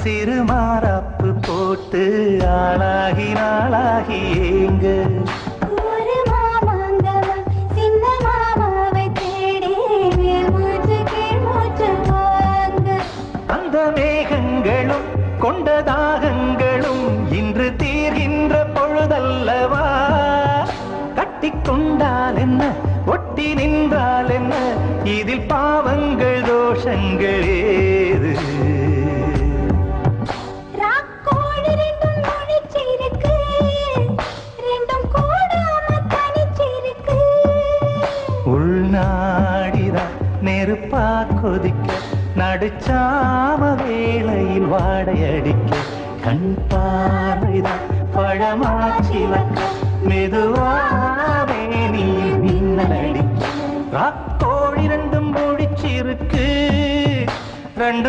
சிறு மாறாப்பு போட்டு ஆளாகி நாளாகி ஏங்க ஒரு மாமாங்கவன் சின்ன மாமாவை தேடி மூச்சு கீழ் மூச்சு வாங்க. அந்த மேகங்களும் கொண்ட தாகங்களும் இன்று தீர்கின்ற பொழுதல்லவா கட்டிக்கொண்டால் என்ன ஒட்டி நின்றால் என்ன இதில் பாவங்கள் தோஷங்கள் ஏது ராக்கோடு ரெண்டும் முழிச்சிருக்கு, ரெண்டும் கூடாம தனிச்சிருக்கு. உள்நாடிதான் நெருப்பா கொதிக்க நடுச்சாம வேளையில் வாடையடிக்க கண் பார்வைதான் பழமாச்சி வக்க மெதுவாவே நீ மின்னலடிக்க ராக்கோழி ரெண்டும் முடிச்சிருக்கு ரெண்டும்